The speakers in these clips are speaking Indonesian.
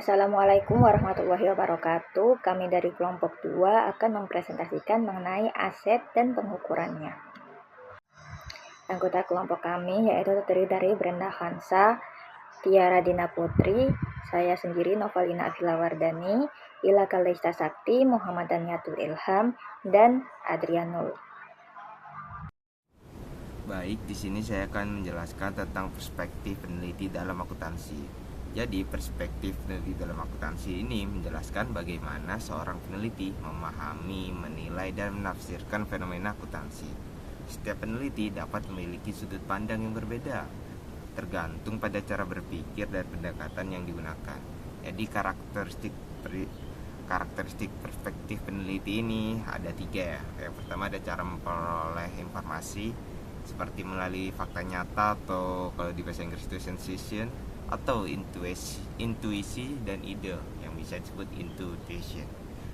Assalamualaikum warahmatullahi wabarakatuh. Kami dari kelompok 2 akan mempresentasikan mengenai aset dan pengukurannya. Anggota kelompok kami yaitu terdiri dari Brenda Hansa, Tiara Dina Putri, saya sendiri Novalina Afilawardani, Ila Kalista Sakti, Muhammad Daniatul Ilham, dan Adrianul. Baik, di sini saya akan menjelaskan tentang perspektif peneliti dalam akuntansi. Jadi, perspektif peneliti dalam akuntansi ini menjelaskan bagaimana seorang peneliti memahami, menilai, dan menafsirkan fenomena akuntansi. Setiap peneliti dapat memiliki sudut pandang yang berbeda, tergantung pada cara berpikir dan pendekatan yang digunakan. Jadi, karakteristik perspektif peneliti ini ada 3 ya. Yang pertama ada cara memperoleh informasi, seperti melalui fakta nyata atau kalau di bahasa Inggris itu sensation, atau intuisi dan ide yang bisa disebut intuition.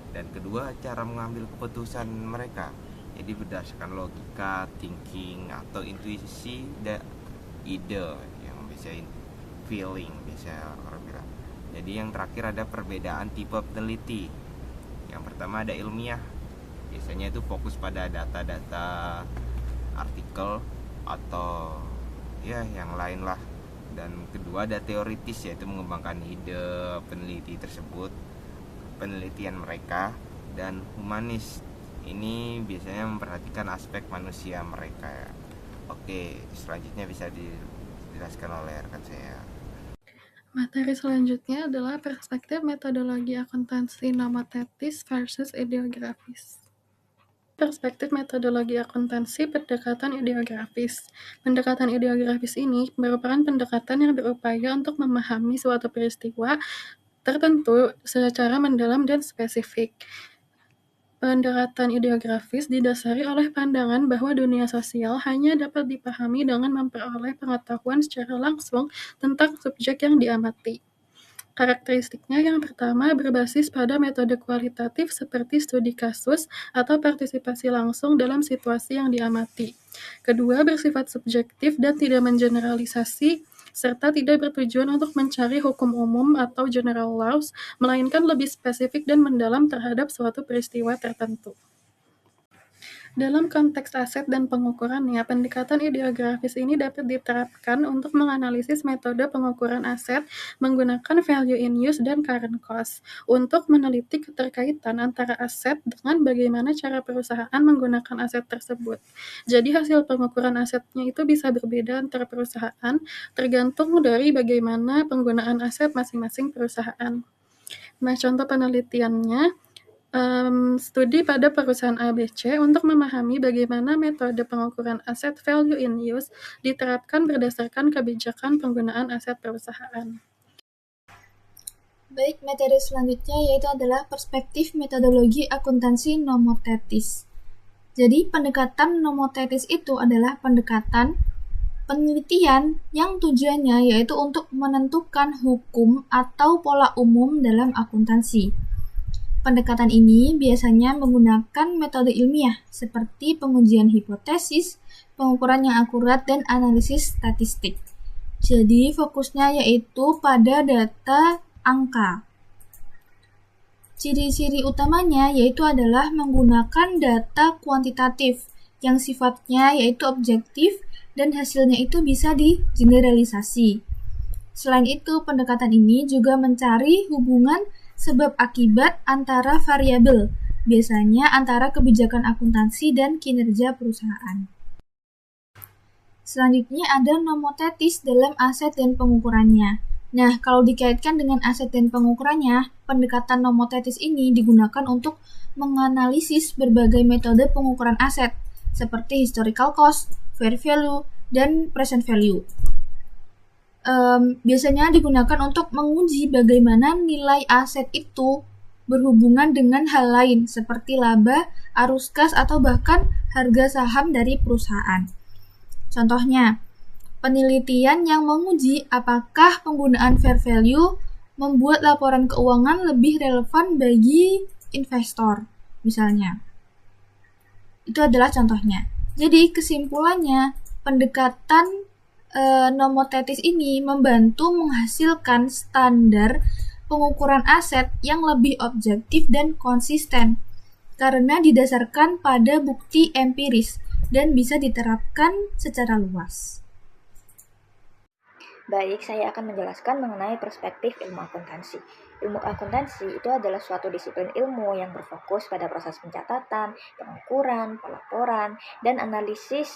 Dan kedua, cara mengambil keputusan mereka, jadi berdasarkan logika, thinking, atau intuisi dan ide yang bisa feeling, biasa orang bilang. Jadi yang terakhir ada perbedaan tipe peneliti. Yang pertama ada ilmiah, biasanya itu fokus pada data-data artikel atau ya yang lain lah. Dan kedua ada teoritis, yaitu mengembangkan ide peneliti tersebut, penelitian mereka. Dan humanis, ini biasanya memperhatikan aspek manusia mereka ya. Oke, selanjutnya bisa dijelaskan oleh rekan saya. Materi selanjutnya adalah perspektif metodologi akuntansi nomotetis versus ideografis. Perspektif metodologi akuntansi pendekatan ideografis. Pendekatan ideografis ini merupakan pendekatan yang berupaya untuk memahami suatu peristiwa tertentu secara mendalam dan spesifik. Pendekatan ideografis didasari oleh pandangan bahwa dunia sosial hanya dapat dipahami dengan memperoleh pengetahuan secara langsung tentang subjek yang diamati. Karakteristiknya yang pertama berbasis pada metode kualitatif seperti studi kasus atau partisipasi langsung dalam situasi yang diamati. Kedua, bersifat subjektif dan tidak mengeneralisasi serta tidak bertujuan untuk mencari hukum umum atau general laws, melainkan lebih spesifik dan mendalam terhadap suatu peristiwa tertentu. Dalam konteks aset dan pengukurannya, pendekatan ideografis ini dapat diterapkan untuk menganalisis metode pengukuran aset menggunakan value in use dan current cost untuk meneliti keterkaitan antara aset dengan bagaimana cara perusahaan menggunakan aset tersebut. Jadi hasil pengukuran asetnya itu bisa berbeda antar perusahaan tergantung dari bagaimana penggunaan aset masing-masing perusahaan. Nah, contoh penelitiannya, studi pada perusahaan ABC untuk memahami bagaimana metode pengukuran aset value in use diterapkan berdasarkan kebijakan penggunaan aset perusahaan. Baik, materi selanjutnya yaitu adalah perspektif metodologi akuntansi nomotetis. Jadi, pendekatan nomotetis itu adalah pendekatan penelitian yang tujuannya yaitu untuk menentukan hukum atau pola umum dalam akuntansi. Pendekatan ini biasanya menggunakan metode ilmiah seperti pengujian hipotesis, pengukuran yang akurat, dan analisis statistik. Jadi fokusnya yaitu pada data angka. Ciri-ciri utamanya yaitu adalah menggunakan data kuantitatif yang sifatnya yaitu objektif dan hasilnya itu bisa digeneralisasi. Selain itu, pendekatan ini juga mencari hubungan sebab akibat antara variabel, biasanya antara kebijakan akuntansi dan kinerja perusahaan. Selanjutnya ada nomotetis dalam aset dan pengukurannya. Nah, kalau dikaitkan dengan aset dan pengukurannya, pendekatan nomotetis ini digunakan untuk menganalisis berbagai metode pengukuran aset, seperti historical cost, fair value, dan present value. Biasanya digunakan untuk menguji bagaimana nilai aset itu berhubungan dengan hal lain seperti laba, arus kas, atau bahkan harga saham dari perusahaan. Contohnya, penelitian yang menguji apakah penggunaan fair value membuat laporan keuangan lebih relevan bagi investor, misalnya. Itu adalah contohnya. Jadi kesimpulannya, pendekatan nomotetis ini membantu menghasilkan standar pengukuran aset yang lebih objektif dan konsisten, karena didasarkan pada bukti empiris dan bisa diterapkan secara luas. Baik, saya akan menjelaskan mengenai perspektif ilmu akuntansi. Ilmu akuntansi itu adalah suatu disiplin ilmu yang berfokus pada proses pencatatan, pengukuran, pelaporan, dan analisis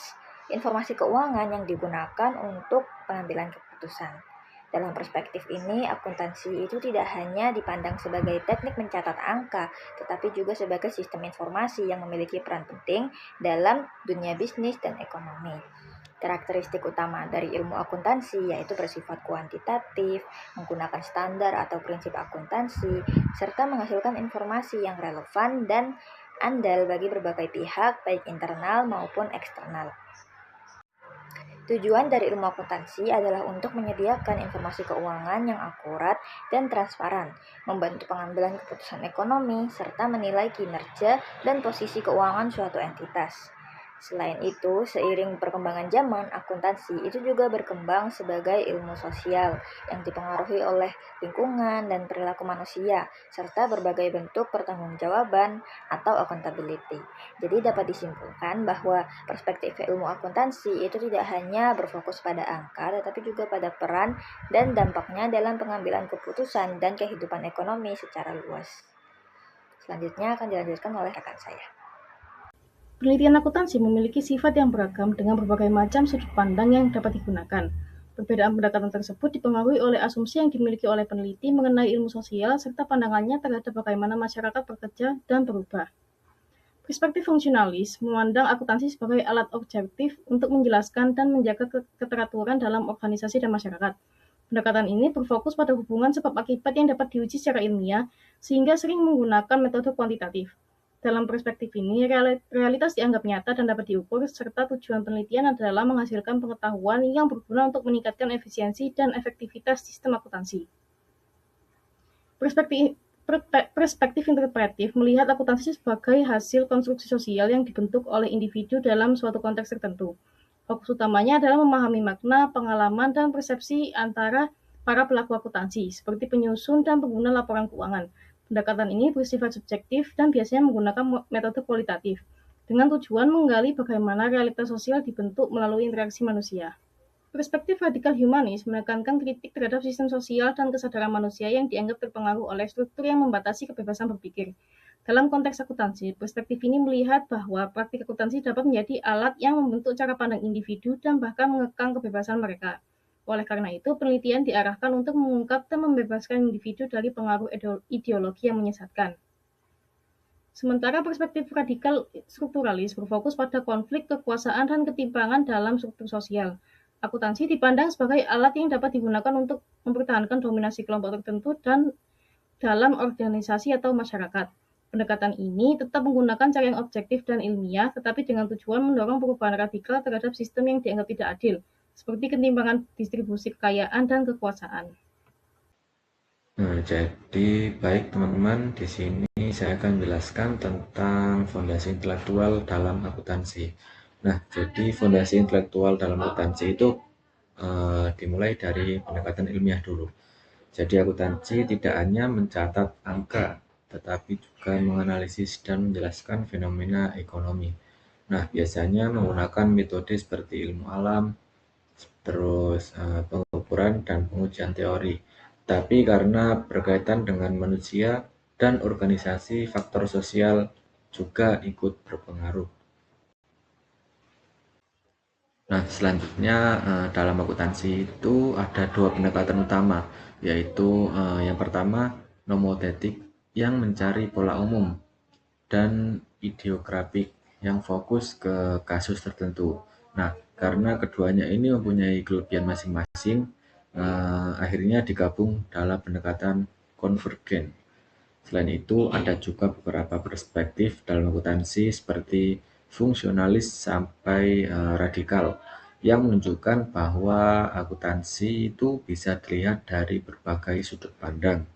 informasi keuangan yang digunakan untuk pengambilan keputusan. Dalam perspektif ini, akuntansi itu tidak hanya dipandang sebagai teknik mencatat angka, tetapi juga sebagai sistem informasi yang memiliki peran penting dalam dunia bisnis dan ekonomi. Karakteristik utama dari ilmu akuntansi yaitu bersifat kuantitatif, menggunakan standar atau prinsip akuntansi, serta menghasilkan informasi yang relevan dan andal bagi berbagai pihak, baik internal maupun eksternal. Tujuan dari ilmu akuntansi adalah untuk menyediakan informasi keuangan yang akurat dan transparan, membantu pengambilan keputusan ekonomi, serta menilai kinerja dan posisi keuangan suatu entitas. Selain itu, seiring perkembangan zaman, akuntansi itu juga berkembang sebagai ilmu sosial yang dipengaruhi oleh lingkungan dan perilaku manusia, serta berbagai bentuk pertanggungjawaban atau accountability. Jadi dapat disimpulkan bahwa perspektif ilmu akuntansi itu tidak hanya berfokus pada angka, tetapi juga pada peran dan dampaknya dalam pengambilan keputusan dan kehidupan ekonomi secara luas. Selanjutnya akan dilanjutkan oleh rekan saya. Penelitian akuntansi memiliki sifat yang beragam dengan berbagai macam sudut pandang yang dapat digunakan. Perbedaan pendekatan tersebut dipengaruhi oleh asumsi yang dimiliki oleh peneliti mengenai ilmu sosial serta pandangannya terhadap bagaimana masyarakat bekerja dan berubah. Perspektif fungsionalis memandang akuntansi sebagai alat objektif untuk menjelaskan dan menjaga keteraturan dalam organisasi dan masyarakat. Pendekatan ini berfokus pada hubungan sebab akibat yang dapat diuji secara ilmiah, sehingga sering menggunakan metode kuantitatif. Dalam perspektif ini, realitas dianggap nyata dan dapat diukur, serta tujuan penelitian adalah menghasilkan pengetahuan yang berguna untuk meningkatkan efisiensi dan efektivitas sistem akuntansi. Perspektif interpretif melihat akuntansi sebagai hasil konstruksi sosial yang dibentuk oleh individu dalam suatu konteks tertentu. Fokus utamanya adalah memahami makna, pengalaman, dan persepsi antara para pelaku akuntansi, seperti penyusun dan pengguna laporan keuangan. Pendekatan ini bersifat subjektif dan biasanya menggunakan metode kualitatif, dengan tujuan menggali bagaimana realitas sosial dibentuk melalui interaksi manusia. Perspektif radikal humanis menekankan kritik terhadap sistem sosial dan kesadaran manusia yang dianggap terpengaruh oleh struktur yang membatasi kebebasan berpikir. Dalam konteks akuntansi, perspektif ini melihat bahwa praktik akuntansi dapat menjadi alat yang membentuk cara pandang individu dan bahkan mengekang kebebasan mereka. Oleh karena itu, penelitian diarahkan untuk mengungkap dan membebaskan individu dari pengaruh ideologi yang menyesatkan. Sementara perspektif radikal strukturalis berfokus pada konflik, kekuasaan, dan ketimpangan dalam struktur sosial. Akuntansi dipandang sebagai alat yang dapat digunakan untuk mempertahankan dominasi kelompok tertentu dan dalam organisasi atau masyarakat. Pendekatan ini tetap menggunakan cara yang objektif dan ilmiah, tetapi dengan tujuan mendorong perubahan radikal terhadap sistem yang dianggap tidak adil, seperti ketimpangan distribusi kekayaan dan kekuasaan. Nah, jadi baik teman-teman, di sini saya akan menjelaskan tentang fondasi intelektual dalam akuntansi. Nah, jadi fondasi intelektual dalam akuntansi itu dimulai dari pendekatan ilmiah dulu. Jadi akuntansi tidak hanya mencatat angka, tetapi juga menganalisis dan menjelaskan fenomena ekonomi. Nah, biasanya menggunakan metode seperti ilmu alam, terus pengukuran dan pengujian teori. Tapi karena berkaitan dengan manusia dan organisasi, faktor sosial juga ikut berpengaruh. Nah, selanjutnya dalam akuntansi itu ada dua pendekatan utama, yaitu yang pertama nomotetik yang mencari pola umum dan ideografik yang fokus ke kasus tertentu. Nah, karena keduanya ini mempunyai kelebihan masing-masing, akhirnya digabung dalam pendekatan konvergen. Selain itu, ada juga beberapa perspektif dalam akuntansi seperti fungsionalis sampai radikal yang menunjukkan bahwa akuntansi itu bisa dilihat dari berbagai sudut pandang.